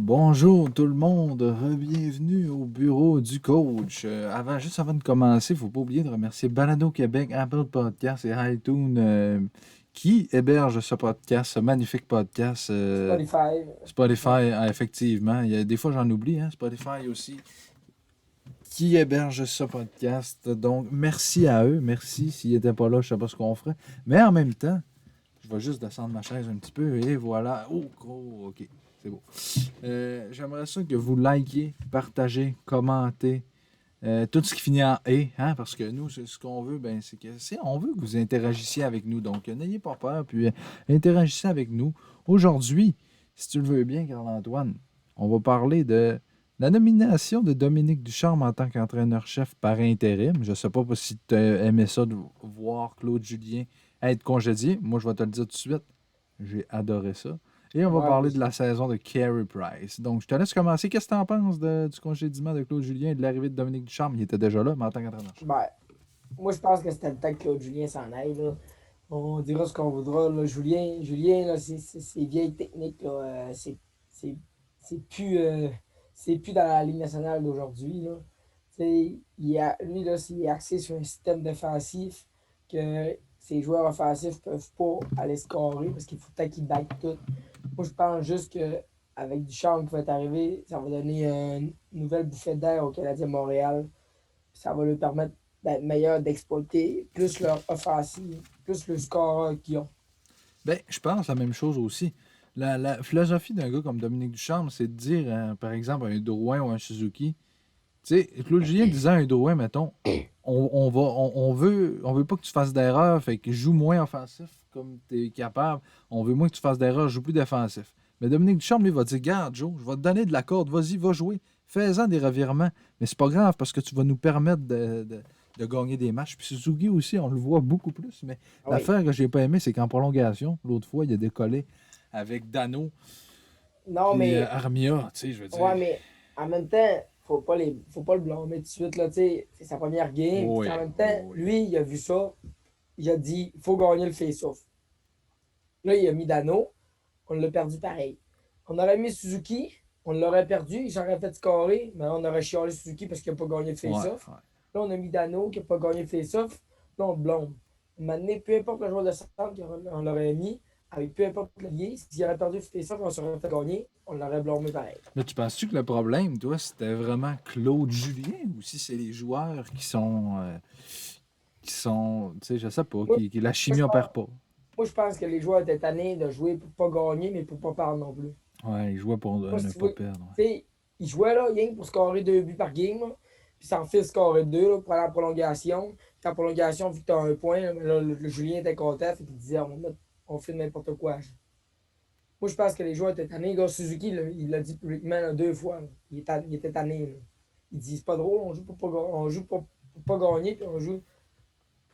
Bonjour tout le monde, bienvenue au bureau du coach. Juste avant de commencer, il ne faut pas oublier de remercier Balado Québec, Apple Podcasts et iTunes qui hébergent ce podcast, ce magnifique podcast. Spotify. Ouais. Spotify, effectivement. Il y a, des fois, j'en oublie, hein, Spotify aussi, qui héberge ce podcast. Donc, merci à eux. Merci. S'ils n'étaient pas là, je ne sais pas ce qu'on ferait. Mais en même temps, je vais juste descendre ma chaise un petit peu et voilà. Oh, ok. C'est beau. J'aimerais ça que vous likiez, partagez, commentez, tout ce qui finit en et, hein, parce que nous, ce qu'on veut, ben, on veut que vous interagissiez avec nous. Donc, n'ayez pas peur, puis interagissez avec nous. Aujourd'hui, si tu le veux bien, Carl-Antoine, on va parler de la nomination de Dominique Ducharme en tant qu'entraîneur-chef par intérim. Je ne sais pas si tu aimais ça de voir Claude Julien être congédié. Moi, je vais te le dire tout de suite. J'ai adoré ça. Et on va Ouais, moi parler de la aussi. saison de Carey Price. Donc, je te laisse commencer. Qu'est-ce que tu en penses du congédiement de Claude Julien et de l'arrivée de Dominique Ducharme? Il était déjà là, mais en tant qu'entraîneur. Ben, moi, je pense que c'était le temps que Claude Julien s'en aille. Là. On dira ce qu'on voudra. Là. Julien là, c'est vieille technique. Là. C'est c'est plus, c'est plus dans la Ligue nationale d'aujourd'hui. Là. Lui, là, il est axé sur un système défensif que ses joueurs offensifs ne peuvent pas aller scorer parce qu'il faut peut-être qu'ils backent tout. Moi, je pense juste qu'avec Duchamp qui va être arrivé, ça va donner une nouvelle bouffée d'air au Canadien de Montréal. Ça va leur permettre d'être meilleurs, d'exploiter plus leur offensive, plus le score qu'ils ont. Ben, je pense la même chose aussi. La philosophie d'un gars comme Dominique Ducharme, c'est de dire, par exemple, à un Drouin ou un Suzuki, tu sais, Claude Julien disant à un Drouin, mettons, on veut pas que tu fasses d'erreurs, fait que joue moins offensif comme tu es capable. On veut moins que tu fasses d'erreurs, joue plus défensif. Mais Dominique Ducharme, lui, va dire, garde, Joe, je vais te donner de la corde, vas-y, va jouer. Fais-en des revirements. Mais c'est pas grave parce que tu vas nous permettre de gagner des matchs. Puis Suzuki aussi, on le voit beaucoup plus. Mais Ah oui. l'affaire que j'ai pas aimé, c'est qu'en prolongation, l'autre fois, il a décollé avec Dano Non, puis mais, Armia, tu sais, je veux ouais, dire. mais en même temps, faut pas le blâmer tout de suite. Là, c'est sa première game. Puis Oui, en même oui, temps, oui. lui, il a vu ça. Il a dit il faut gagner le face-off. Là, il a mis Dano. On l'a perdu pareil. On aurait mis Suzuki, on l'aurait perdu, j'aurais fait scorer, mais on aurait chialé Suzuki parce qu'il n'a pas gagné le Ouais, face-off. ouais. Là, on a mis Dano qui n'a pas gagné le face-off. Là, on le blâme. Maintenant, peu importe le joueur de centre qu'on l'aurait mis, avec peu importe le lié, s'il aurait perdu le face-off, on serait fait gagner, on l'aurait blâmé pareil. Là, tu penses-tu que le problème, toi, c'était vraiment Claude Julien ou si c'est les joueurs tu sais, je sais pas, Moi, qui la moi, chimie je opère pense, pas. moi, je pense que les joueurs étaient tannés de jouer pour pas gagner, mais pour pas perdre non plus. Ouais, ils jouaient pour Moi, ne si tu pas veux, tu perdre. Ouais. sais, il jouait là, rien que pour scorer 2 buts par game, là, puis s'en fait scorer 2 là, pour aller en prolongation. Puis en prolongation, vu que tu as un point, là, mais là, le Julien était content, fait qu'il disait on fait n'importe quoi. Moi, je pense que les joueurs étaient tannés. Gars, Suzuki, là, il l'a dit publiquement là, 2 fois. Là. Il était tanné. Là. Il dit c'est pas drôle, on joue pour pas, on joue pour pas gagner, puis on joue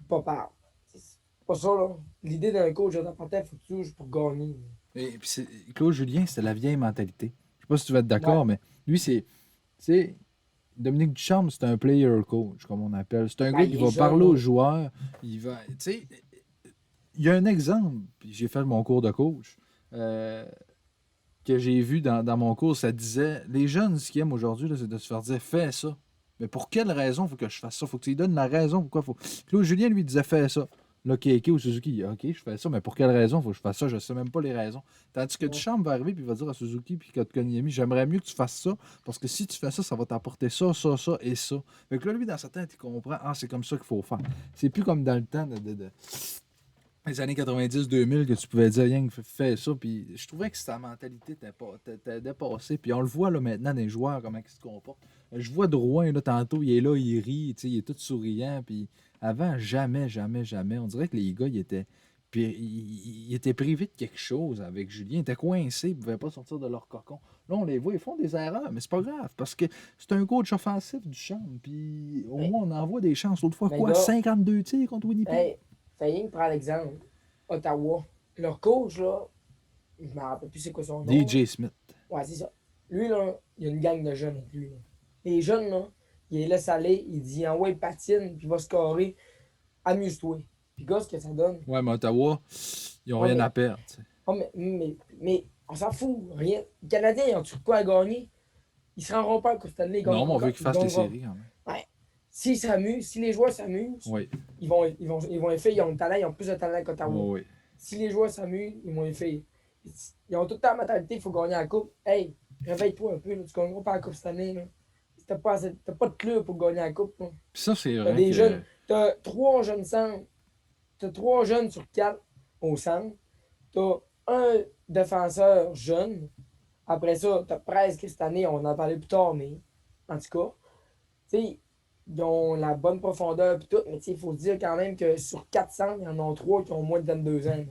pour pas perdre. C'est pas ça, là. L'idée d'un coach de il faut que tu joues pour gagner. Et puis Claude Julien, c'était la vieille mentalité. Je sais pas si tu vas être Ouais. d'accord, mais lui, tu sais, Dominique Ducharme, c'est un player coach, comme on appelle. C'est un Ben, gars qui il est va jeune, parler aux là. joueurs. Tu sais, il y a un exemple, puis j'ai fait mon cours de coach. Que j'ai vu dans mon cours, ça disait les jeunes, ce qu'ils aiment aujourd'hui, là, c'est de se faire dire fais ça. Mais pour quelle raison faut que je fasse ça? Faut que tu lui donnes la raison pourquoi faut. Claude Julien lui disait fais ça. Là, Keke ou Suzuki, il dit, OK, je fais ça, mais pour quelle raison faut que je fasse ça? Je sais même pas les raisons. Tandis que Ouais. Duchamp va arriver et va dire à Suzuki puis Kotkaniemi, j'aimerais mieux que tu fasses ça, parce que si tu fais ça, ça va t'apporter ça, ça, ça et ça. Fait que là, lui, dans sa tête, il comprend, ah, c'est comme ça qu'il faut faire. C'est plus comme dans le temps les années 90-2000 que tu pouvais dire rien que fais ça. Puis je trouvais que sa mentalité était dépassée. Puis on le voit là maintenant des joueurs, comment ils se comportent. Je vois Drouin là, tantôt, il est là, il rit, il est tout souriant. Puis avant, jamais, jamais, jamais. On dirait que les gars, ils étaient privés de quelque chose avec Julien. Ils étaient coincés, ils ne pouvaient pas sortir de leur cocon. Là, on les voit, ils font des erreurs, mais c'est pas grave parce que c'est un coach offensif du champ. Puis au Mais, moins, on envoie des chances. L'autre fois, mais quoi, gars, 52 tirs contre Winnipeg? hey, fais rien que prendre l'exemple. Ottawa. Leur coach, là, je me rappelle plus c'est quoi son nom. Là. DJ Smith. Ouais, c'est ça. Lui, là, il y a une gang de jeunes avec lui. Là. Les jeunes, là, il les laisse aller, il dit envoie patine, puis il va scorer, amuse-toi. Puis gars, ce que ça donne. Ouais, mais Ottawa, ils n'ont Ouais, rien à mais, perdre. Tu sais. oh, mais On s'en fout. Rien. Les Canadiens, ils ont tout quoi à gagner? Ils se rendront pas à la Coupe Stanley. Non, mais on veut qu'ils fassent les gagneront. séries quand même. Ouais. S'ils s'amusent, si les joueurs s'amusent, Oui, ils vont les faire. Ils ont le talent, ils ont plus de talent qu'Ottawa. oui, oui. Si les joueurs s'amusent, ils vont les faire. Ils ont tout le temps la mentalité, il faut gagner la Coupe. Hey, réveille-toi un peu, là, tu ne gagneras pas la Coupe cette année. Là. T'as pas de club pour gagner la Coupe. Là. Puis ça, c'est T'as vrai des que. jeunes. T'as 3 jeunes centres. T'as 3 jeunes sur 4 au centre. T'as un défenseur jeune. Après ça, t'as presque cette année, on en parlait plus tard, mais en tout cas, tu sais, ils ont la bonne profondeur et tout, mais il faut se dire quand même que sur 400, il y en a 3 qui ont moins de 22 ans.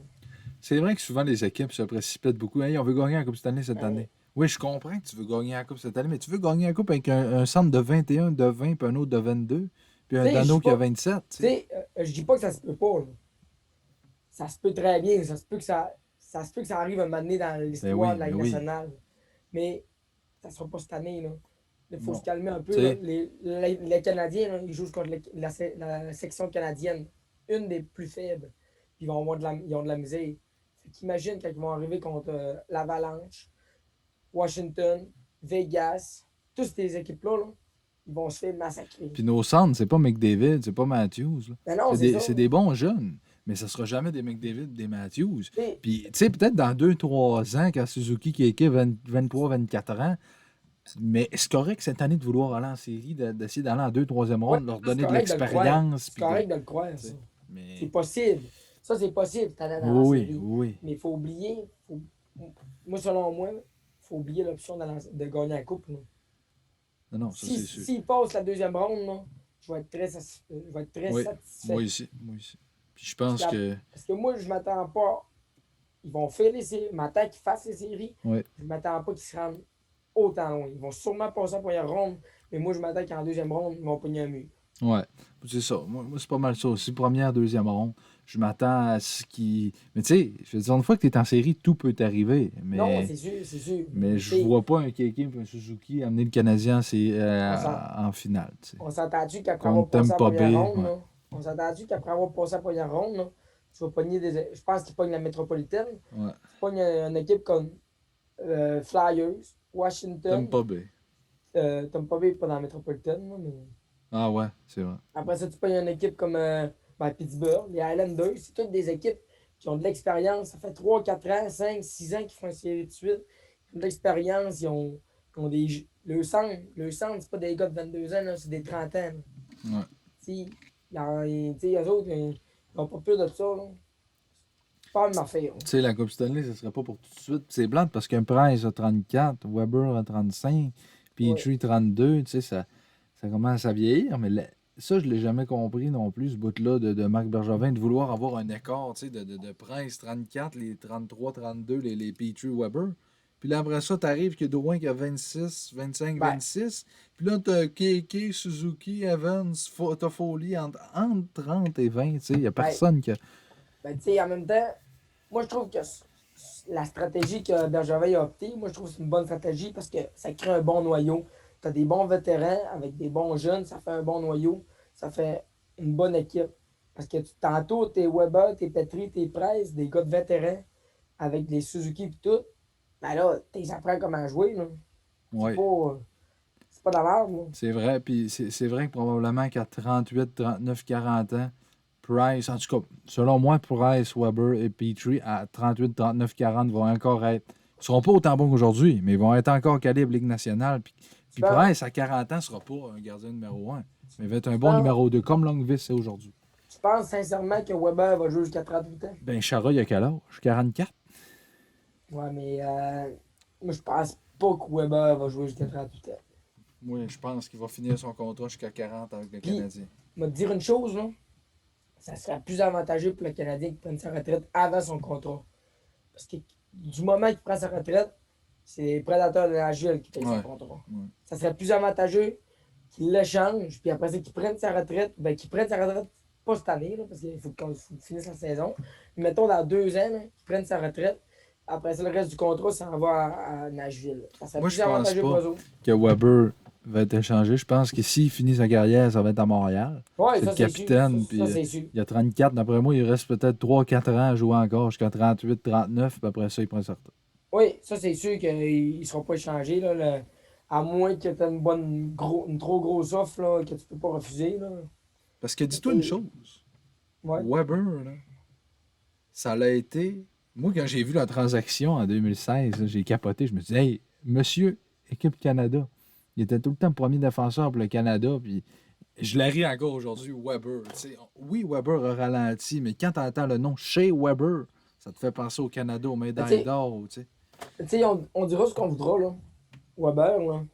C'est vrai que souvent les équipes se précipitent beaucoup. Hey, on veut gagner la Coupe cette année, cette Ouais. année. Oui, je comprends que tu veux gagner la Coupe cette année, mais tu veux gagner la Coupe avec un centre de 21, de 20, puis un autre de 22, puis un Tu sais, je Dano dis qui a pas, 27. tu sais, je dis pas que ça se peut pas. Là. Ça se peut très bien. Ça se peut que ça arrive un moment donné dans Ben l'histoire oui, de la ben Ligue oui. nationale. Mais ça sera pas cette année. Là. Il faut Non. se calmer un Tu peu. Là. sais, Les Canadiens, là, ils jouent contre la section canadienne, une des plus faibles. Ils vont avoir ils ont de la misère. Fait qu'imagine quand ils vont arriver contre l'Avalanche, Washington, Vegas, toutes ces équipes-là, là, ils vont se faire massacrer. puis nos centres, c'est pas McDavid, c'est pas Matthews. Là. Mais non, c'est ça. C'est des bons jeunes, mais ça sera jamais des McDavid, des Matthews. T'sais, Puis, tu sais, peut-être dans 2-3 ans, quand Suzuki qui est 23-24 ans, mais c'est correct cette année de vouloir aller en série, d'essayer d'aller en 2-3e ouais, ronde, leur c'est donner de correct de le croire. l'expérience. C'est Puis de, correct de le croire, tu ça. sais, mais... C'est possible. Ça, c'est possible, d'aller dans la Oui, série. oui. Mais il faut oublier, moi, selon moi, il faut oublier l'option de gagner la coupe. Là. Non, non, ça c'est sûr. S'ils passent la deuxième ronde, là, je vais être très Oui, satisfait. moi aussi, moi aussi. Puis je pense que... Parce que moi, je m'attends pas. Ils vont faire les séries. Je m'attends qu'ils fassent les séries. Oui. Je m'attends pas qu'ils se rendent autant loin. Ils vont sûrement passer en première ronde. Mais moi, je m'attends qu'en deuxième ronde, ils vont pogner un mur. Ouais, c'est ça. Moi, c'est pas mal ça aussi. Première, deuxième ronde, je m'attends à ce qui. Mais tu sais, je veux dire, une fois que tu es en série, tout peut t'arriver. Non, Mais, c'est sûr, c'est sûr. mais je vois pas un Keke et un Suzuki amener le Canadien en finale. Tu sais. On s'entend-tu qu'après avoir Contre passé en Tampa première Bay. ronde, Ouais. là, on s'entend-tu qu'après avoir passé en première ronde, là, tu vas pogner je pense qu'ils pognent la métropolitaine. Ouais. Tu pognes une équipe comme Flyers, Washington. Tampa Bay. Tampa Bay pas dans la métropolitaine, là, mais. Ah ouais, c'est vrai. Après ça, tu pognes une équipe comme Pittsburgh, les Highlanders. C'est toutes des équipes qui ont de l'expérience. Ça fait 3, 4 ans, 5, 6 ans qu'ils font une série de suite. Ils ont de l'expérience. Ils ont des. Le centre, c'est pas des gars de 22 ans, là, c'est des 30 ans. Là. Ouais. Eux autres, ils n'ont pas peur de ça. Là. C'est pas une affaire. Tu sais, la Coupe Stanley, ce serait pas pour tout de suite. C'est blanc parce qu'un Price a 34, Weber a 35, Petrie 32. Tu sais, ça commence à vieillir. Mais ça, je l'ai jamais compris non plus, ce bout-là de Marc Bergevin, de vouloir avoir un écart, tu sais, de Price 34, les 33, 32, les Petrie, Weber. Puis là, après ça, t'arrives que Drouin qui a 26, 25, Ben, 26. Puis là, t'as Keke, Suzuki, Evans, Toffoli entre 30 et 20. Tu sais, il n'y a personne qui a... tu sais, en même temps, moi, je trouve que la stratégie que Bergevin a optée, moi, je trouve que c'est une bonne stratégie parce que ça crée un bon noyau. Tu as des bons vétérans avec des bons jeunes, ça fait un bon noyau, ça fait une bonne équipe. Parce que tantôt, t'es Weber, t'es Petrie, t'es Price, des gars de vétérans avec des Suzuki et tout. Ben là, t'es apprends comment jouer. Là. Ouais. C'est pas de la merde. Là. C'est vrai, puis c'est vrai que probablement qu'à 38, 39, 40 ans, Price, en tout cas, selon moi, Price, Weber et Petrie, à 38, 39, 40, vont encore être. Ils ne seront pas autant bons qu'aujourd'hui, mais ils vont être encore calibre Ligue nationale. Puis Price, à 40 ans, ne sera pas un gardien numéro 1, mais va être un bon numéro 2, comme Longvis c'est aujourd'hui. Tu penses sincèrement que Weber va jouer jusqu'à 38 ans? Ben, Chara, il a quel âge? 44? Ouais, mais moi, je pense pas que Weber va jouer jusqu'à 38 ans. Oui, je pense qu'il va finir son contrat jusqu'à 40 avec le Canadien. Je vais te dire une chose, là. Ça serait plus avantageux pour le Canadien qu'il prenne sa retraite avant son contrat. Parce que du moment qu'il prend sa retraite, c'est les prédateurs de la Gilles qui payent son contrat. Ouais. Ça serait plus avantageux qu'il l'échange, puis après ça, qu'il prenne sa retraite. Ben, qu'il prenne sa retraite, pas cette année, là, parce qu'il faut qu'il finisse la saison. Mais mettons dans 2 ans, là, qu'il prenne sa retraite. Après ça, le reste du contrat, ça en va à Nashville. Ça serait Moi, plus je pense avantageux pour eux pas autres. que Weber va être échangé. Je pense que s'il finit sa carrière, ça va être à Montréal. Ouais, C'est ça, le c'est capitaine. sûr. Puis, Ça, c'est sûr. il a 34. D'après moi, il reste peut-être 3-4 ans à jouer encore jusqu'à 38, 39. Puis après ça, il prend sa retraite. Oui, ça, c'est sûr qu'ils ne seront pas échangés, là, à moins que tu aies une trop grosse offre là, que tu peux pas refuser. Là. Parce que Mais dis-toi une chose. ouais. Weber, là, ça l'a été. Moi, quand j'ai vu la transaction en 2016, là, j'ai capoté. Je me suis dit, hey, monsieur, équipe Canada. Il était tout le temps premier défenseur pour le Canada. Puis je la ris encore aujourd'hui, Weber. Tu sais, oui, Weber a ralenti, mais quand tu entends le nom chez Weber, ça te fait penser au Canada, aux Mais médailles d'or. Tu sais. tu sais, on dira ce qu'on voudra, là. Weber, là.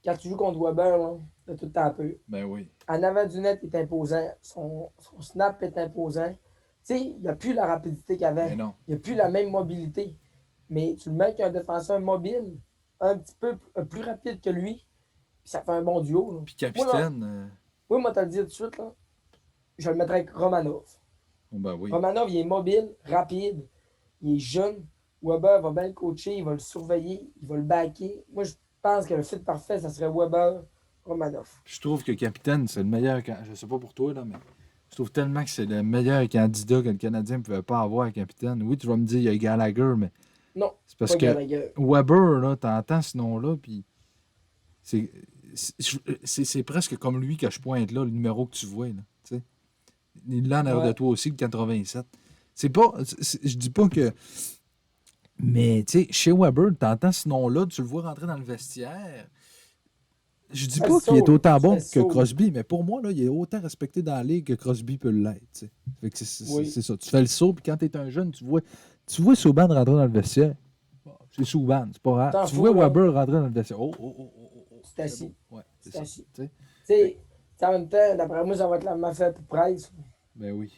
Quand tu joues contre Weber, là, t'as tout le temps peu. Ben oui. En avant du net, il est imposant. Son snap est imposant. Tu sais, il n'a plus la rapidité qu'avant. Mais non. Il n'a plus la même mobilité. Mais tu le mets avec un défenseur mobile, un petit peu plus rapide que lui, puis ça fait un bon duo. Là. Puis Moi, là, capitaine, moi, te le dire tout de suite, là, je le mettrais avec Romanov. ben oui. Romanov, il est mobile, rapide, il est jeune. Weber va bien le coacher, il va le surveiller, il va le backer. Moi, je pense que le fit parfait, ça serait Weber, Romanov. Je trouve que capitaine, c'est le meilleur. Je sais pas pour toi, là, mais je trouve tellement que c'est le meilleur candidat que le Canadien ne pouvait pas avoir à capitaine. Oui, tu vas me dire, il y a Gallagher, mais Non, c'est parce pas que Gallagher. Weber, là, t'entends ce nom-là, puis c'est, c'est presque comme lui que je pointe là, le numéro que tu vois. Là, tu sais. Il l'a en arrière de Ouais. toi aussi, le 87. C'est pas. Je dis pas que. Mais, tu sais, chez Weber, t'entends ce nom-là, tu le vois rentrer dans le vestiaire. Je dis Tu fais le pas qu'il est saut, autant tu fais le bon que saut. Crosby, mais pour moi, là, il est autant respecté dans la ligue que Crosby peut l'être. Tu sais. Fait que Oui. c'est ça. Tu fais le saut, puis quand tu es un jeune, tu vois Souban rentrer dans le vestiaire. Bon, c'est Souban, c'est pas grave. T'en Tu vois fous, là. Weber rentrer dans le vestiaire. Oh, oh, oh, oh, oh, oh. Tu C'est beau. t'assis. Ouais, c'est Tu ça. t'assis. Tu sais. Tu Fait que, sais, en même temps, d'après moi, ça va être la mafia pour presse. ben oui. Tu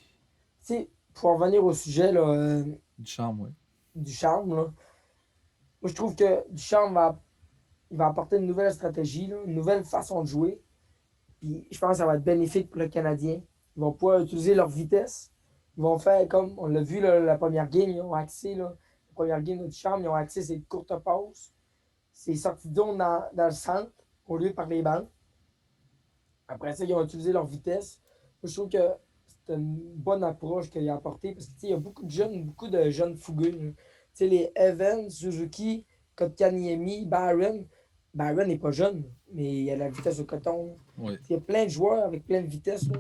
sais, pour revenir au sujet là, Du charme, oui. du charme, là, moi, je trouve que Ducharme il va apporter une nouvelle stratégie, là, une nouvelle façon de jouer. Puis je pense que ça va être bénéfique pour le Canadien. Ils vont pouvoir utiliser leur vitesse. Ils vont faire comme, on l'a vu là, la première game, ils ont axé, là, la première game de Ducharme, ils ont axé ces courtes passes, ces sorties de zone dans le centre, au lieu de par les bancs. Après ça, ils ont utilisé leur vitesse. Moi, je trouve que c'est une bonne approche qu'il a apportée parce qu'il y a beaucoup de jeunes fougueux. Tu sais, les Evans, Suzuki, Kotkaniemi, Byron. Byron n'est pas jeune, mais il a la vitesse au coton. Oui, Il y a plein de joueurs avec plein de vitesse là,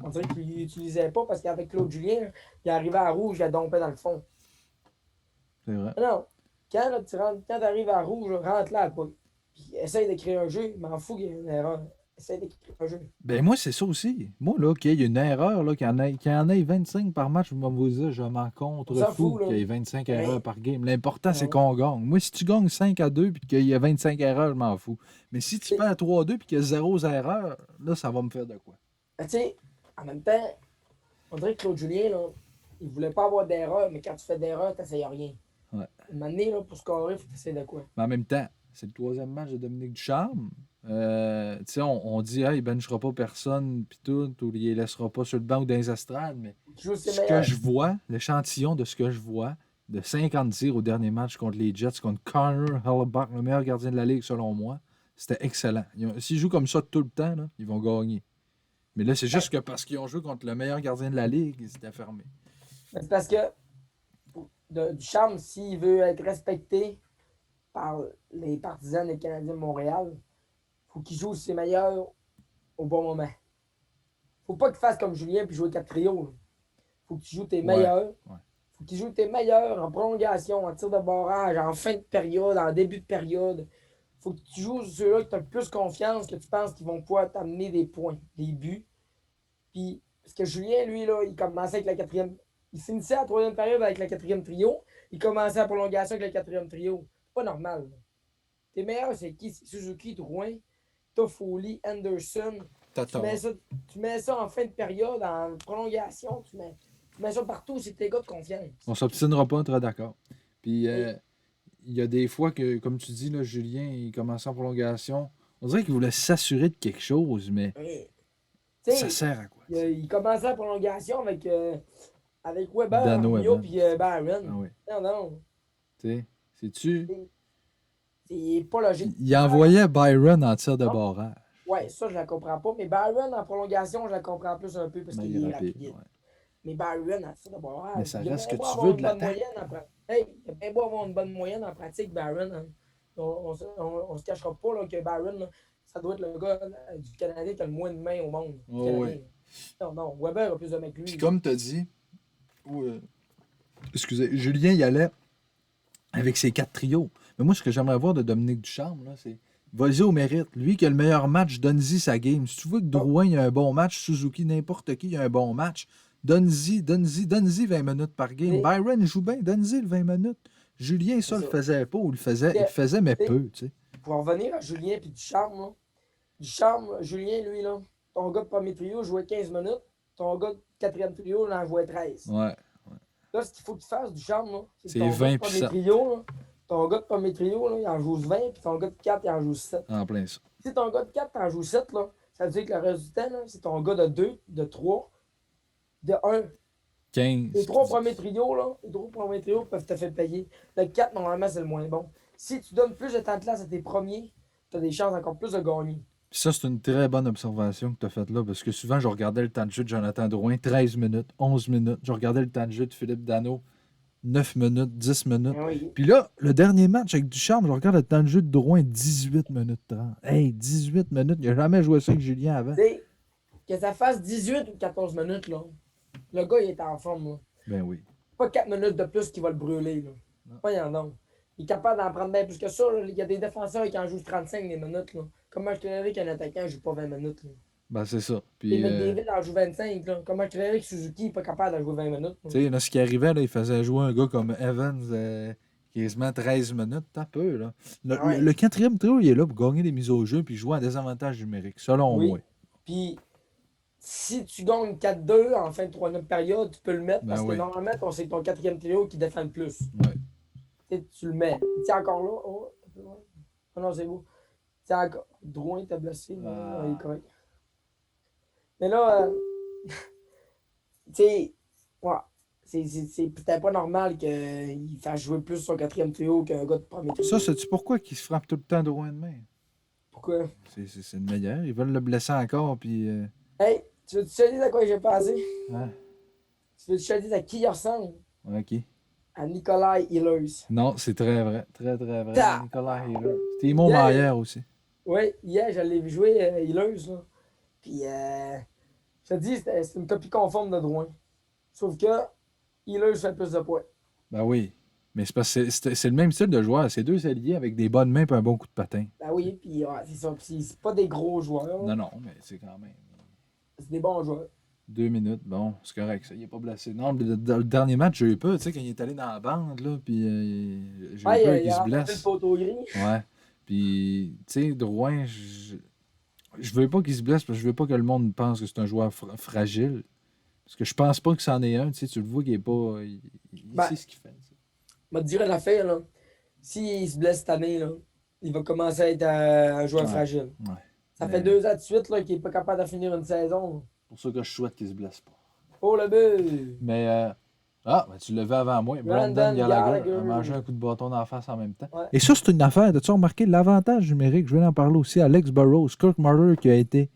qu'on dirait qu'ils n'utilisaient pas parce qu'avec Claude Julien, il arrivait à rouge, il a dompé dans le fond. c'est vrai. Non, quand tu arrives à rouge, rentre là, pas. Puis essaye de créer un jeu, m'en fous qu'il y ait une erreur. Essaye de créer un jeu. Ben moi, c'est ça aussi. Moi, là, qu'il y ait une erreur, là, qu'il y en ait 25 par match, je vais vous dire, je m'en On s'en contrefous fout, là. qu'il y ait 25 erreurs Mais, par game. L'important, c'est ouais. qu'on gagne. Moi, si tu gagnes 5-2 puis qu'il y a 25 erreurs, je m'en fous. Mais si tu Tu perds 3-2 puis qu'il y a 0 erreur, là, ça va me faire de quoi. sais, en même temps, on dirait que Claude Julien, là, il voulait pas avoir d'erreur, mais quand tu fais d'erreur, tu n'essayes rien. Ouais. Une année, là, pour scorer, il faut que tu essaies de quoi. Mais en même temps, c'est le troisième match de Dominique Ducharme. Tu sais, on dit, hey, il benchera pas personne, puis tout, ou il les laissera pas sur le banc ou dans les estrades, mais Tu joues ses ce que meilleurs. je vois, l'échantillon de ce que je vois, de 50 tirs au dernier match contre les Jets, contre Connor Hellebuyck, le meilleur gardien de la ligue selon moi, c'était excellent. S'ils jouent comme ça tout le temps, là, ils vont gagner. Mais là, c'est Ben, juste que parce qu'ils ont joué contre le meilleur gardien de la ligue, ils étaient fermés. c'est parce que Ducharme, s'il veut être respecté par les partisans des Canadiens de Montréal, il faut qu'il joue ses meilleurs au bon moment. Faut pas qu'il fasse comme Julien puis jouer 4 trios. Faut que tu joues tes Ouais, meilleurs. ouais. Faut que tu joues tes meilleurs en prolongation, en tir de barrage, en fin de période, en début de période. Faut que tu joues ceux-là que tu as le plus confiance, que tu penses qu'ils vont pouvoir t'amener des points, des buts. Puis, parce que Julien, lui, là, il commençait avec la quatrième. Il finissait la troisième période avec la quatrième trio. Il commençait la prolongation avec le quatrième trio. C'est pas normal. Là. Tes meilleurs, c'est qui? C'est Suzuki, Drouin, Toffoli, Anderson. T'as Tu mets, tort. ça, tu mets ça en fin de période, en prolongation. Tu mets ça partout, c'est tes gars de confiance. On s'obstinera pas, on sera d'accord. Puis, Oui. il y a des fois que, comme tu dis, là, Julien, il commençait en prolongation. On dirait qu'il voulait s'assurer de quelque chose, mais Oui. Tu ça sais, sert à quoi? Tu sais? il commençait la prolongation avec Weber, Dano Armio Evans. puis Byron. Ah oui. Non, non. Tu sais, sais-tu? C'est pas logique. Il envoyait Byron en tir de Non? barrage. Ouais, ça, je la comprends pas. Mais Byron, en prolongation, je la comprends plus un peu parce Ben, qu'il il est est rapide. rapide. Ouais. Mais Byron, à ça d'abord, Mais ça il a reste que bien beau tu avoir veux une de bonne l'attaque. moyenne en pratique. Hey, il a bien beau avoir une bonne moyenne en pratique, Byron. Hein. On se cachera pas là, que Byron, là, ça doit être le gars du Canadien qui a le moins de mains au monde. Du Oh, Canadien. oui. Non, non, Weber a plus de mains que Puis lui. Là. comme tu as dit, excusez, Julien y allait avec ses 4 trios. Mais moi, ce que j'aimerais voir de Dominique Ducharme, là, c'est vas-y au mérite. Lui qui a le meilleur match, donne-y sa game. Si tu veux que Oh, Drouin il a un bon match, Suzuki, n'importe qui a un bon match, donne-y 20 minutes par game. c'est Byron il joue bien, donne-y le 20 minutes. Julien, ça, le ça. faisait pas, ou il le Que, faisait, mais t'sais, peu, tu sais. pour en revenir à Julien et Ducharme, là, Ducharme, Julien, lui, là, ton gars de premier trio jouait 15 minutes, ton gars de quatrième trio, il en jouait 13. Ouais. Là, ce qu'il faut que tu fasses du charme, là, c'est que C'est ton gars de 20 puis premier 7 trio, là, ton gars de premier trio, là, il en joue 20, puis ton gars de 4, il en joue 7. en plein ça. Si ton gars de 4 t'en joue 7, là, ça veut dire que le reste du temps, là, c'est ton gars de 2, de 3, de 1. Les 15 puis 3 premiers 10. trios, là, les 3 premiers trios peuvent te faire payer. Le 4, normalement, c'est le moins bon. Si tu donnes plus de temps de classe à tes premiers, tu as des chances encore plus de gagner. Puis ça, c'est une très bonne observation que tu as faite là, parce que souvent, je regardais le temps de jeu de Jonathan Drouin, 13 minutes, 11 minutes. Je regardais le temps de jeu de Philippe Dano, 9 minutes, 10 minutes. Ben oui. Puis là, le dernier match avec Ducharme, je regarde le temps de jeu de Drouin, 18 minutes 30. Hey, 18 minutes. Il n'a jamais joué ça avec Julien avant. Tu sais, que ça fasse 18 ou 14 minutes, là, le gars, il est en forme. Là. Ben oui. Pas 4 minutes de plus qui va le brûler. Là. Non. Voyons donc. Il est capable d'en prendre bien plus que ça. Là. Il y a des défenseurs qui en jouent 35 des minutes. Là. Comment je te dirais qu'un attaquant ne joue pas 20 minutes? Là. Ben c'est ça. Et Puis, McDavid en joue 25. Là. Comment je te dirais que Suzuki n'est pas capable d'en jouer 20 minutes? tu sais, là, ce qui arrivait, là, il faisait jouer un gars comme Evans, quasiment 13 minutes. T'as peu, là. Le, Ah le- ouais. le quatrième trio, il est là pour gagner des mises au jeu puis jouer à désavantage numérique, selon moi. Oui. Puis, si tu gagnes 4-2 en fin de troisième période, tu peux le mettre Ben parce que oui. normalement, c'est ton quatrième trio qui défend le plus. Ouais. Tu le mets. Tu es encore là? Oh, oh non, c'est beau. Tu es encore. Drouin t'a blessé. Non, il est Ah. correct. Mais là, tu sais, ouais, c'est peut-être pas normal qu'il fasse jouer plus son quatrième trio qu'un gars de premier Ça, trio. sais-tu pourquoi qu'il se frappe tout le temps droit de main? Pourquoi? C'est le meilleur. Ils veulent le blesser encore, puis... Hey, tu veux-tu que je te dise à quoi j'ai pensé? Hein? Tu veux-tu que je te dise à qui il ressemble? OK. À Nikolai Ehlers. Non, c'est très vrai. Très, très vrai. Ta! Nicolas Healer. Timo Yeah! Maier aussi. Oui, hier, je l'ai vu jouer Ehlers, là. Puis, je te dis, c'est une copie conforme de Drouin. Sauf que Ehlers fait plus de points. Ben oui. Mais c'est parce que c'est le même style de joueur. C'est deux alliés avec des bonnes mains et un bon coup de patin. Ben oui, puis ouais, c'est ça. Puis c'est pas des gros joueurs, là. Non, non, mais c'est quand même... C'est des bons joueurs. 2 minutes, bon, c'est correct, ça. Il n'est pas blessé. Non, le dernier match, j'ai eu peur, tu sais, quand il est allé dans la bande, là, puis j'ai eu Ouais, peur il qu'il a se remporté le blesse. poteau gris. Ouais. Puis, tu sais, Drouin, je veux pas qu'il se blesse parce que je veux pas que le monde pense que c'est un joueur fragile. Parce que je pense pas que c'en est un, tu sais, tu le vois qu'il est pas. Il Ben, sait ce qu'il fait. Tu sais. je vais te dire une affaire, là. S'il se blesse cette année, là, il va commencer à être un joueur Ouais, fragile. ouais. Ça fait Mais 2 ans de suite là, qu'il n'est pas capable de finir une saison. c'est pour ça que je souhaite qu'il se blesse pas. Oh le but! Mais, ben, tu l'as vu avant moi. Brandon Brandon Gallagher a mangé Gallagher. un coup de bâton dans la face en même temps. Ouais. Et ça, c'est une affaire. As-tu remarqué l'avantage numérique? Je viens d'en parler aussi. Alex Burrows, Kirk Muller qui a été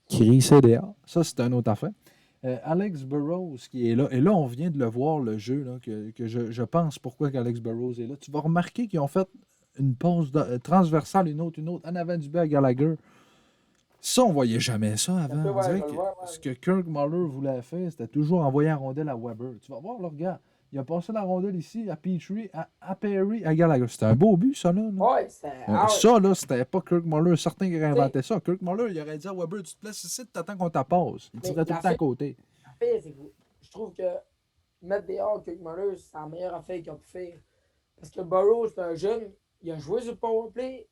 crissé dehors. Ça, c'est une autre affaire. Alex Burrows qui est là. Et là, on vient de le voir, le jeu, là, que je pense pourquoi Alex Burrows est là. Tu vas remarquer qu'ils ont fait une pause transversale, une autre, en avant du but à Gallagher. Ça, on voyait jamais ça avant. peu, On ouais, dirait je que le vois, ouais. ce que Kirk Muller voulait faire, c'était toujours envoyer la rondelle à Weber. Tu vas voir, le gars, il a passé la rondelle ici à Petrie, à Perry, à Gallagher. C'était un beau but, ça, là. Ouais, c'était. Ah ouais. Ça, là, c'était pas Kirk Muller. Certains qui auraient T'sais, inventé ça. Kirk Muller, il aurait dit à Weber, tu te places ici, tu t'attends qu'on t'appasse. Il mais tirait tout le temps à côté. l'affaire, c'est que je trouve que mettre dehors Kirk Muller, c'est la meilleure affaire qu'il a pu faire. Parce que Burrow, c'est un jeune, il a joué sur le powerplay,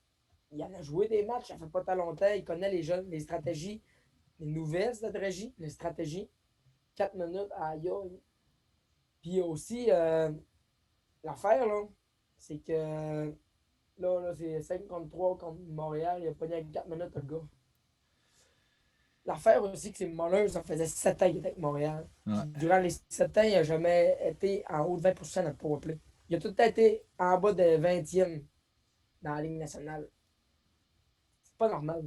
il en a joué des matchs, ça fait pas tant longtemps, il connaît les jeunes, les stratégies, les nouvelles stratégies, 4 minutes, aïe aïe. Puis aussi, l'affaire, là, c'est que là, c'est 5 contre 3 contre Montréal, il a pas avec 4 minutes, le gars. L'affaire aussi, que c'est Muller, ça faisait 7 ans qu'il était avec Montréal. Ouais. Puis durant les 7 ans, il n'a jamais été en haut de 20% de notre powerplay. Il a tout le temps été en bas de 20e dans la Ligue nationale. C'est pas normal.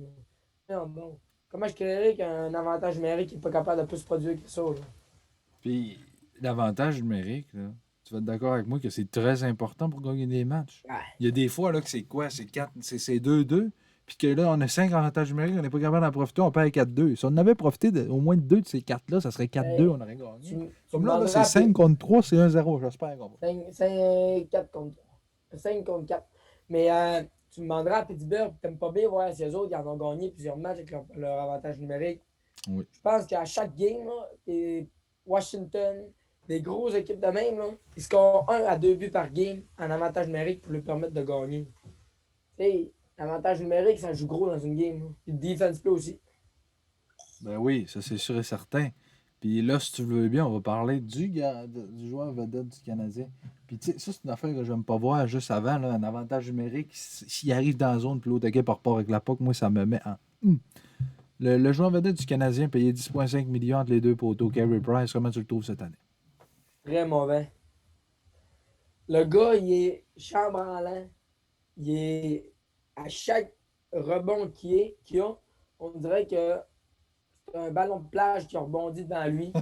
Là. Non, non. Comment je créerais qu'un avantage numérique n'est pas capable de plus produire que ça? Là? Puis l'avantage numérique, là, tu vas être d'accord avec moi que c'est très important pour gagner des matchs. Ouais. Il y a des fois là, que c'est quoi? C'est 4, c'est 2-2. Puis que là, on a 5 avantages numériques, on n'est pas capable d'en profiter, on perd 4-2. Si on avait profité au moins de 2 de ces 4-là, ça serait 4-2, Ben, on aurait tu, gagné. tu me Comme là, c'est demanderas 5 contre 3, c'est 1-0. J'espère qu'on va. 5, 4 contre 3. 5 contre 4. Mais tu me demanderas à Pittsburgh, t'aimes pas bien voir si eux autres ils en ont gagné plusieurs matchs avec leur avantage numérique. Oui. Je pense qu'à chaque game, là, Washington, des grosses équipes de même, là, ils scorent 1 à 2 buts par game en avantage numérique pour leur permettre de gagner. Tu sais, l'avantage numérique, ça joue gros dans une game. Là. Puis le defense play aussi. Ben oui, ça c'est sûr et certain. Puis là, si tu veux bien, on va parler du joueur vedette du Canadien. Puis tu sais, ça c'est une affaire que j'aime pas voir juste avant, là, un avantage numérique. S'il arrive dans la zone, puis l'autre équipe repart avec la POC, moi ça me met en. Le joueur vedette du Canadien payé 10,5 millions entre les deux poteaux, Carey Price, comment tu le trouves cette année? Très mauvais. Le gars, il est chambranlant. Il est à chaque rebond qu'il a, on dirait que c'est un ballon de plage qui rebondit devant lui. Tu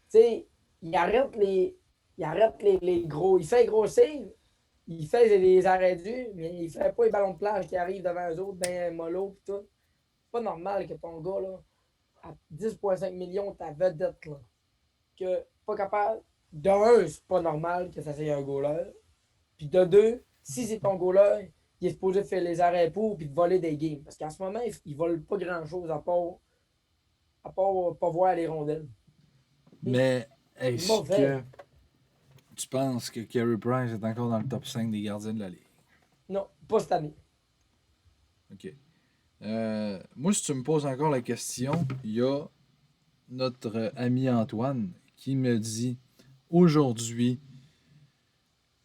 sais, il arrête les gros. Il fait gros save, il fait les arrêts dus, mais il fait pas les ballons de plage qui arrivent devant eux autres, ben mollo pis tout. C'est pas normal que ton gars, là, à 10,5 millions, ta vedette, là, que pas capable. De un, c'est pas normal que ça soit un goaler. Puis de deux, si c'est ton goaler, il est supposé faire les arrêts pour puis de voler des games. Parce qu'en ce moment, il ne vole pas grand-chose à part pas voir les rondelles. Il Mais est est-ce mauvais. que tu penses que Carey Price est encore dans le top 5 des gardiens de la Ligue? Non, pas cette année. OK. Moi, si tu me poses encore la question, il y a notre ami Antoine qui me dit aujourd'hui,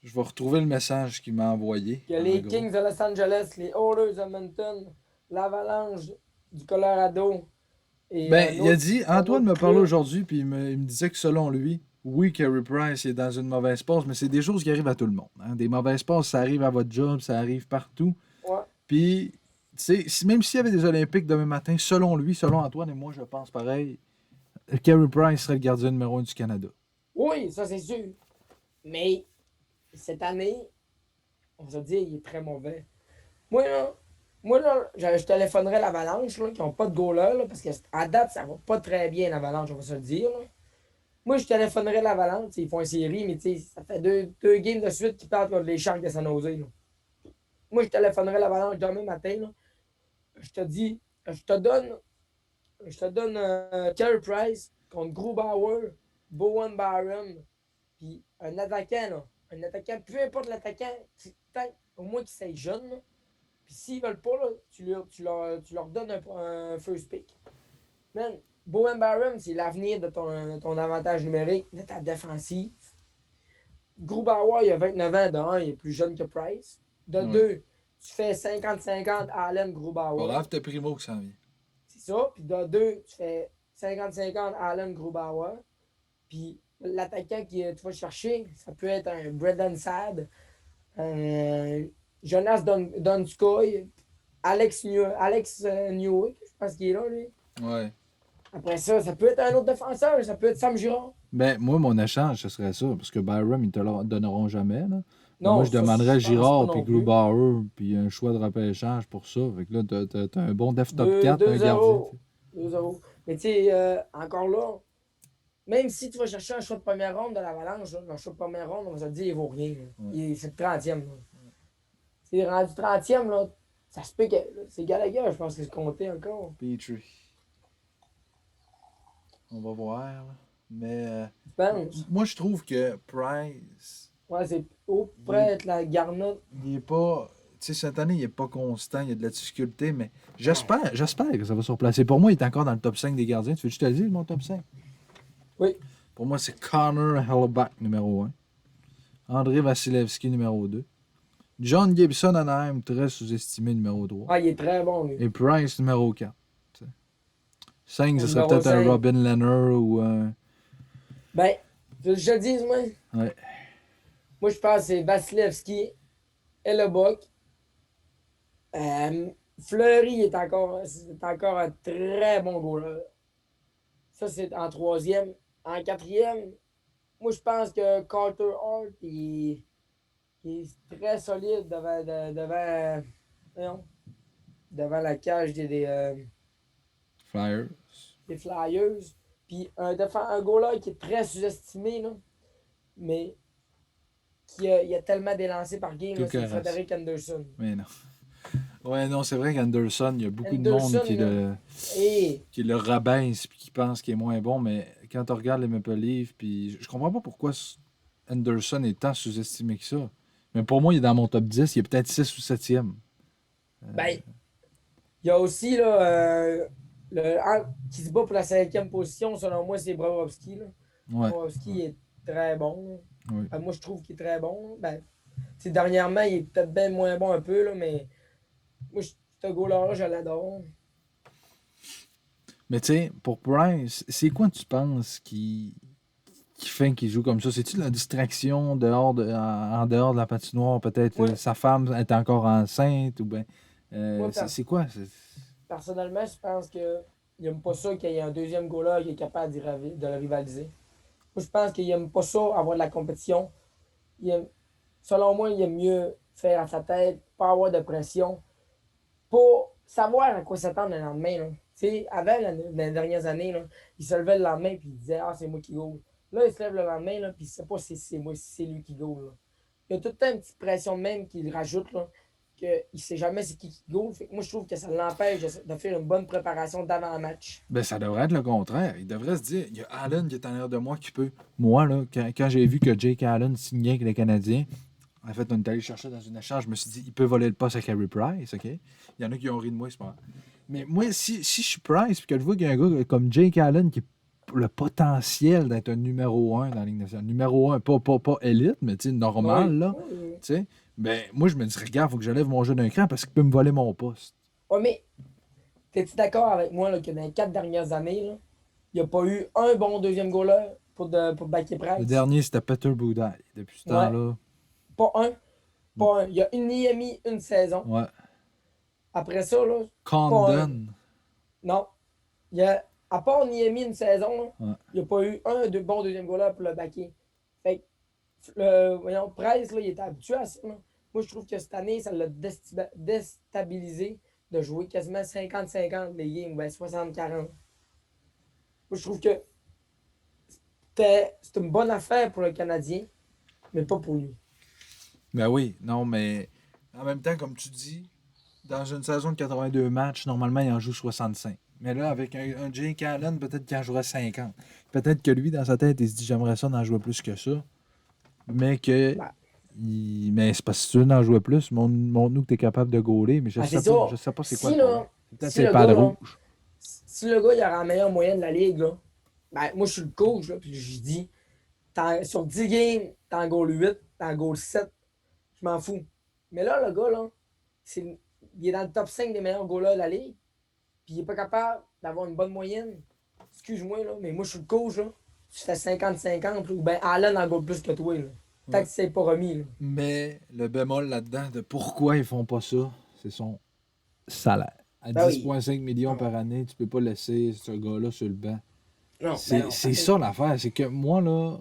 je vais retrouver le message qu'il m'a envoyé Que en les gros. Kings de Los Angeles, les Oilers de Edmonton, l'Avalanche du Colorado et Ben, il a dit, un Antoine autre me parlait club. aujourd'hui, puis il me disait que selon lui, oui, Carey Price est dans une mauvaise passe, mais c'est des choses qui arrivent à tout le monde. Hein. Des mauvaises passes, ça arrive à votre job, ça arrive partout. Ouais. Puis, tu sais, même s'il y avait des Olympiques demain matin, selon lui, selon Antoine et moi, je pense pareil, Carey Price serait le gardien numéro 1 du Canada. Oui, ça c'est sûr. Mais cette année, on va dire, il est très mauvais. Moi, là, je téléphonerais l'Avalanche, là, qui n'ont pas de goaler, là, parce qu'à date, ça va pas très bien, l'Avalanche, on va se le dire. Là. Moi, je téléphonerais l'Avalanche, ils font une série, mais ça fait deux games de suite qu'ils perdent contre les Sharks de San Jose. Là. Moi, je téléphonerais l'Avalanche demain matin. Là. Je te dis, je te donne Carey Price contre Grubauer, Bowen Barron, puis un attaquant, là. Un attaquant, peu importe l'attaquant, au moins qu'il soit jeune. Là. Puis s'ils veulent pas, là, tu leur donnes un first pick. Man, Bowen Barron, c'est l'avenir de ton avantage numérique, de ta défensive. Grubauer, il a 29 ans. De un, il est plus jeune que Price. De Oui. deux, tu fais 50-50 Allen Grubauer. Pas grave, Primo qui s'en vient. C'est ça. Puis de deux, tu fais 50-50 Allen Grubauer. Puis l'attaquant que tu vas chercher, ça peut être un Brendan Saad, un Jonas Donskoy, Alex Newey, je pense qu'il est là, lui. Ouais. Après ça, ça peut être un autre défenseur, ça peut être Sam Girard. Ben, moi, mon échange, ce serait ça, parce que Byram, ils ne te le donneront jamais. Là. Mais moi, Non, je ça, demanderais je pense pas Girard, puis non plus. Grubauer, puis un choix de repêchage pour ça. Fait que là, t'as un bon def top 4, un gardien. 2-0. 2-0. Mais tu sais, encore là, même si tu vas chercher un choix de première ronde de l'Avalanche, là, le choix de première ronde, on va se dire, il vaut rien. Ouais. C'est le 30e. Là. C'est rendu 30e, là, ça se peut que. C'est Gallagher, je pense que c'est compté encore. Petrie. On va voir. Là. Mais Tu penses? moi, je trouve que Price, Ouais, c'est au il près est, d'être la garnotte. il est pas. Tu sais, cette année, il n'est pas constant, il y a de la difficulté, mais Ouais. j'espère que ça va se replacer. Pour moi, il est encore dans le top 5 des gardiens. Tu veux que je te le dise, mon top 5? Oui. Pour moi, c'est Connor Hellebuyck, numéro 1. André Vasilevski, numéro 2. John Gibson, Anaheim, très sous-estimé, numéro 3. Ah, il est très bon, lui. Et Price, numéro 4. 5, Au ce serait numéro peut-être un 5. Robin Leonard ou un. Ben, je le dis, moi. Ouais. Moi, je pense que c'est Vasilevski, Hellebuck. Fleury est encore un très bon goaler. Ça, c'est en troisième. En quatrième, moi, je pense que Carter Hart il est très solide voyons, devant la cage Flyers. des Flyers. Puis un goaler qui est très sous-estimé, là, mais il a tellement délancé par game, là, c'est Tuukka. Frederick Anderson. Mais non. Ouais, non, c'est vrai qu'Anderson, il y a beaucoup de monde Anderson, là, et qui le rabaisse puis qui pense qu'il est moins bon, mais quand tu regardes les Maple Leafs, puis je comprends pas pourquoi Anderson est tant sous-estimé que ça. Mais pour moi, il est dans mon top 10, il est peut-être 6 ou 7e. ben, il y a aussi là, qui se bat pour la cinquième position, selon moi, c'est Bobrovski. Là. Ouais. Bobrovski est très bon. Oui. Moi, je trouve qu'il est très bon. Ben, dernièrement, il est peut-être bien moins bon un peu, là, mais moi, ce goal-là, je l'adore. Mais tu sais, pour Price, c'est quoi tu penses qui fait qu'il joue comme ça? C'est-tu la distraction en dehors de la patinoire? Peut-être Moi, sa femme est encore enceinte ou bien. moi C'est quoi? personnellement, je pense qu'il n'aime pas ça qu'il y ait un deuxième goaler qui est capable de le rivaliser. Moi, je pense qu'il n'aime pas ça, avoir de la compétition. Selon moi, il aime mieux faire à sa tête, pas avoir de pression, pour savoir à quoi s'attendre le lendemain. Là. Avant, dans les dernières années, là, il se levait le lendemain et il disait ah, c'est moi qui goal. Là, il se lève le lendemain et il ne sait pas si c'est moi, si c'est lui qui goal. Là. Il y a tout le temps une petite pression de même qu'il rajoute, là, qu'il ne sait jamais c'est qui goal. Fait que moi, je trouve que ça l'empêche de faire une bonne préparation d'avant-match. Ben, ça devrait être le contraire. Il devrait se dire, il y a Allen qui est en l'air de moi qui peut. Moi, là, quand j'ai vu que Jake Allen signait avec les Canadiens, en fait, on est allé chercher dans une échange, je me suis dit, il peut voler le poste à Carey Price, OK? Il y en a qui ont ri de moi, c'est pas grave. Mais moi, si je suis Price, puis que je vois qu'il y a un gars comme Jake Allen qui a le potentiel d'être un numéro 1 dans la Ligue nationale, numéro 1, pas élite, mais normal, Oui, là, oui. tu sais, ben, moi, je me dis, regarde, il faut que j'enlève mon jeu d'un cran parce qu'il peut me voler mon poste. Ouais, mais t'es-tu d'accord avec moi là, que dans les 4 dernières années, là, il n'y a pas eu un bon deuxième goaler pour backer Le Price? dernier, c'était Peter Boudaille. Depuis ce Ouais, temps-là, pas un. non. Pas un. Il y a mis une saison. Ouais. Après ça, là, pas un. Condon. Non. À part Niemi une saison, là, Ouais. il n'y a pas eu un de bon deuxième goaler pour le backer. Fait que, voyons, Price, là, il était habitué à ça. Là. Moi, je trouve que cette année, ça l'a déstabilisé de jouer quasiment 50-50 les games, ben 60-40. Moi, je trouve que c'est une bonne affaire pour le Canadien, mais pas pour lui. Ben oui, non, mais en même temps, comme tu dis, dans une saison de 82 matchs, normalement, il en joue 65. Mais là, avec un Jake Allen, peut-être qu'il en jouerait 50. Peut-être que lui, dans sa tête, il se dit j'aimerais ça d'en jouer plus que ça. Mais que. Ben, Mais c'est pas si tu veux d'en jouer plus. Montre-nous que tu es capable de gauler. Mais je ben, c'est sais pas. Je ça. sais pas c'est quoi Si, le problème. là, Peut-être si c'est le pas gars, de là, rouge. si le gars il aura la meilleure moyenne de la ligue, là, ben, moi je suis le coach, là, puis je dis sur 10 games, t'en goal 8, t'en goal 7, je m'en fous. Mais là, le gars, là, il est dans le top 5 des meilleurs goalers de la ligue, puis il est pas capable d'avoir une bonne moyenne. Excuse-moi, là, mais moi je suis le coach, là. Tu fais 50-50, ou ben Allen en goal plus que toi, là. Tant Ouais. que c'est pas remis, là. Mais le bémol là-dedans de pourquoi ils font pas ça, c'est son salaire. À Ben oui. 10,5 millions par année, tu peux pas laisser ce gars-là sur le banc. Non, ben C'est non, c'est ça l'affaire. C'est que moi, là,